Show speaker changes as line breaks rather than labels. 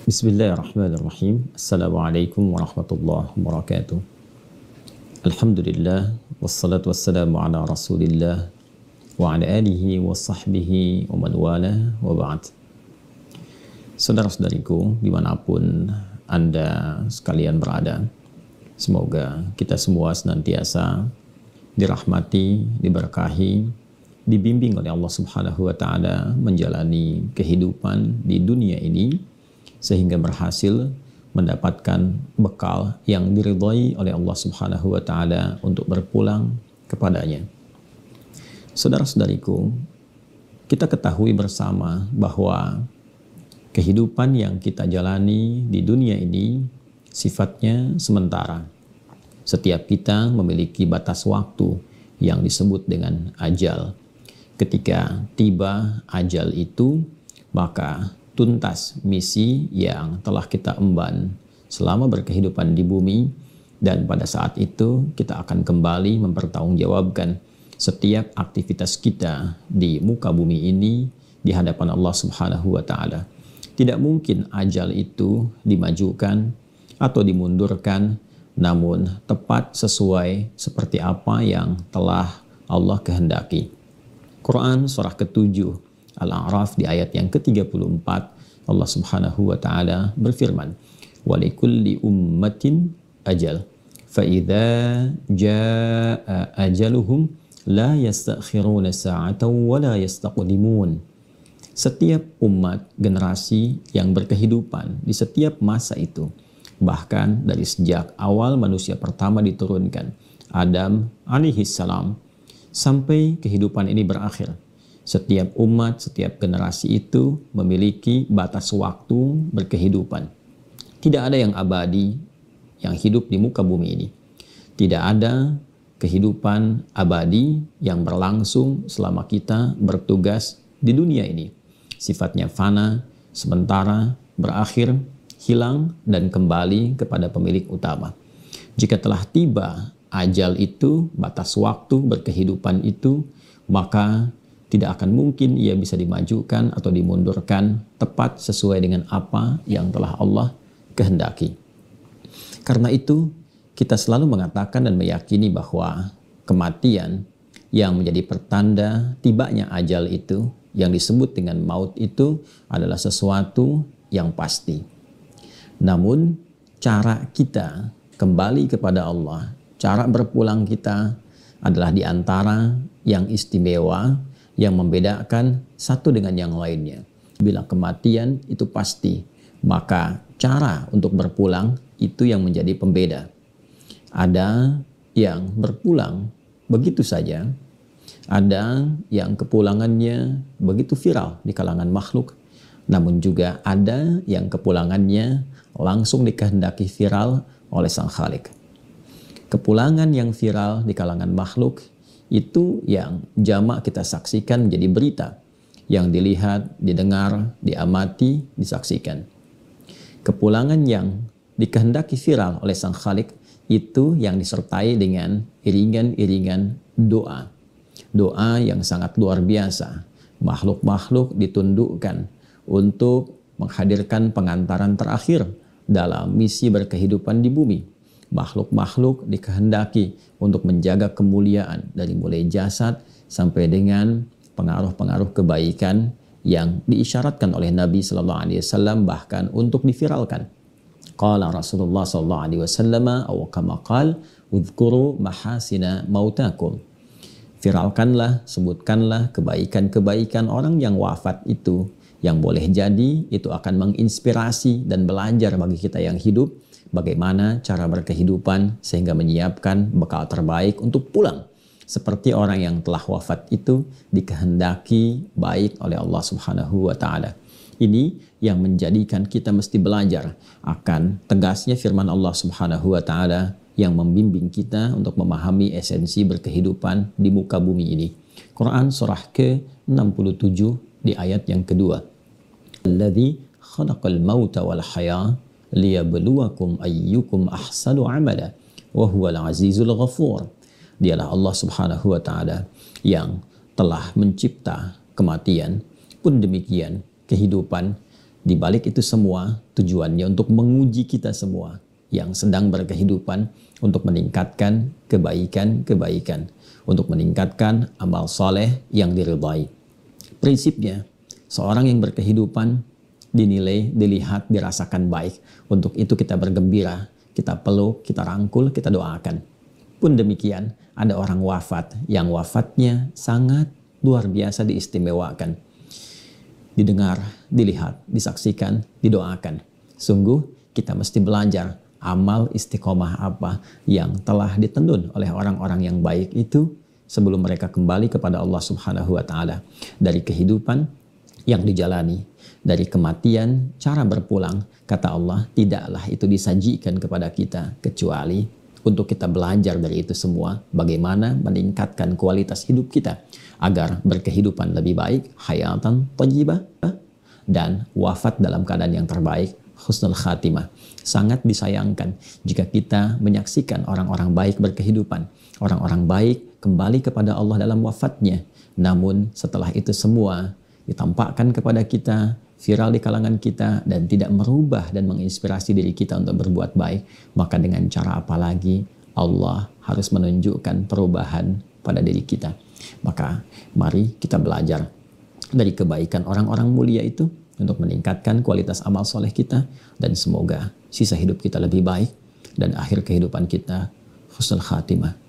Bismillahirrahmanirrahim. Assalamualaikum warahmatullahi wabarakatuh. Alhamdulillah wassalatu wassalamu ala Rasulillah wa ala alihi wa sahbihi wa man wala wa ba'd. Saudara-saudariku dimanapun Anda sekalian berada, semoga kita semua senantiasa dirahmati, diberkahi, dibimbing oleh Allah Subhanahu wa taala menjalani kehidupan di dunia ini sehingga berhasil mendapatkan bekal yang diridhai oleh Allah Subhanahu wa taala untuk berpulang kepadanya. Saudara-saudariku, kita ketahui bersama bahwa kehidupan yang kita jalani di dunia ini sifatnya sementara. Setiap kita memiliki batas waktu yang disebut dengan ajal. Ketika tiba ajal itu, maka tuntas misi yang telah kita emban selama berkehidupan di bumi, dan pada saat itu kita akan kembali mempertanggungjawabkan setiap aktivitas kita di muka bumi ini di hadapan Allah Subhanahu wa taala. Tidak mungkin ajal itu dimajukan atau dimundurkan, namun tepat sesuai seperti apa yang telah Allah kehendaki. Quran surah ke-7 Al-A'raf di ayat yang ke-34, Allah Subhanahu wa taala berfirman, "Wa likulli ummatin ajal, fa idza jaa ajaluhum la yastakhiruna sa'atan wa la yastaqdimun." Setiap umat generasi yang berkehidupan di setiap masa itu, bahkan dari sejak awal manusia pertama diturunkan, Adam alaihi salam, sampai kehidupan ini berakhir. Setiap umat, setiap generasi itu memiliki batas waktu berkehidupan. Tidak ada yang abadi yang hidup di muka bumi ini. Tidak ada kehidupan abadi yang berlangsung selama kita bertugas di dunia ini. Sifatnya fana, sementara, berakhir, hilang, dan kembali kepada pemilik utama. Jika telah tiba ajal itu, batas waktu berkehidupan itu, maka tidak akan mungkin ia bisa dimajukan atau dimundurkan tepat sesuai dengan apa yang telah Allah kehendaki. Karena itu, kita selalu mengatakan dan meyakini bahwa kematian yang menjadi pertanda tibanya ajal itu, yang disebut dengan maut itu, adalah sesuatu yang pasti. Namun, cara kita kembali kepada Allah, cara berpulang kita adalah di antara yang istimewa, yang membedakan satu dengan yang lainnya. Bila kematian itu pasti, maka cara untuk berpulang itu yang menjadi pembeda. Ada yang berpulang begitu saja, ada yang kepulangannya begitu viral di kalangan makhluk, namun juga ada yang kepulangannya langsung dikehendaki viral oleh Sang Khalik. Kepulangan yang viral di kalangan makhluk itu yang jamak kita saksikan menjadi berita, yang dilihat, didengar, diamati, disaksikan. Kepulangan yang dikehendaki viral oleh Sang Khalik itu yang disertai dengan iringan-iringan doa. Doa yang sangat luar biasa. Makhluk-makhluk ditundukkan untuk menghadirkan pengantaran terakhir dalam misi berkehidupan di bumi. Makhluk-makhluk dikehendaki untuk menjaga kemuliaan dari mulai jasad sampai dengan pengaruh-pengaruh kebaikan yang diisyaratkan oleh Nabi sallallahu alaihi wasallam, bahkan untuk diviralkan. Qala Rasulullah sallallahu alaihi wasallam aw kama qala udhkuru mahasina mautakum. Viralkanlah, sebutkanlah kebaikan-kebaikan orang yang wafat itu, yang boleh jadi itu akan menginspirasi dan belajar bagi kita yang hidup bagaimana cara berkehidupan sehingga menyiapkan bekal terbaik untuk pulang. Seperti orang yang telah wafat itu dikehendaki baik oleh Allah Subhanahu wa taala. Ini yang menjadikan kita mesti belajar akan tegasnya firman Allah Subhanahu wa taala yang membimbing kita untuk memahami esensi berkehidupan di muka bumi ini. Quran surah ke-67 di ayat yang kedua. Alladzi khalaqal mauta wal haya liyabluwakum ayyukum ahsanu amala wa huwal azizul ghafur. Dialah Allah Subhanahu wa taala yang telah mencipta kematian, pun demikian kehidupan Di balik itu semua tujuannya untuk menguji kita semua yang sedang berkehidupan untuk meningkatkan kebaikan-kebaikan, untuk meningkatkan amal soleh yang diridhai. Prinsipnya, seorang yang berkehidupan dinilai, dilihat, dirasakan baik. Untuk itu kita bergembira, kita peluk, kita rangkul, kita doakan. Pun demikian, ada orang wafat yang wafatnya sangat luar biasa diistimewakan. Didengar, dilihat, disaksikan, didoakan. Sungguh kita mesti belajar amal istiqomah apa yang telah ditendun oleh orang-orang yang baik itu sebelum mereka kembali kepada Allah Subhanahu wa Ta'ala. Dari kehidupan yang dijalani, dari kematian, cara berpulang, kata Allah, tidaklah itu disajikan kepada kita kecuali untuk kita belajar dari itu semua bagaimana meningkatkan kualitas hidup kita agar berkehidupan lebih baik, hayatan thayyibah, dan wafat dalam keadaan yang terbaik, husnul khatimah. Sangat disayangkan jika kita menyaksikan orang-orang baik berkehidupan, orang-orang baik kembali kepada Allah dalam wafatnya, namun setelah itu semua ditampakkan kepada kita, viral di kalangan kita, dan tidak merubah dan menginspirasi diri kita untuk berbuat baik, maka dengan cara apa lagi Allah harus menunjukkan perubahan pada diri kita. Maka mari kita belajar dari kebaikan orang-orang mulia itu untuk meningkatkan kualitas amal soleh kita, dan semoga sisa hidup kita lebih baik dan akhir kehidupan kita husnul khatimah.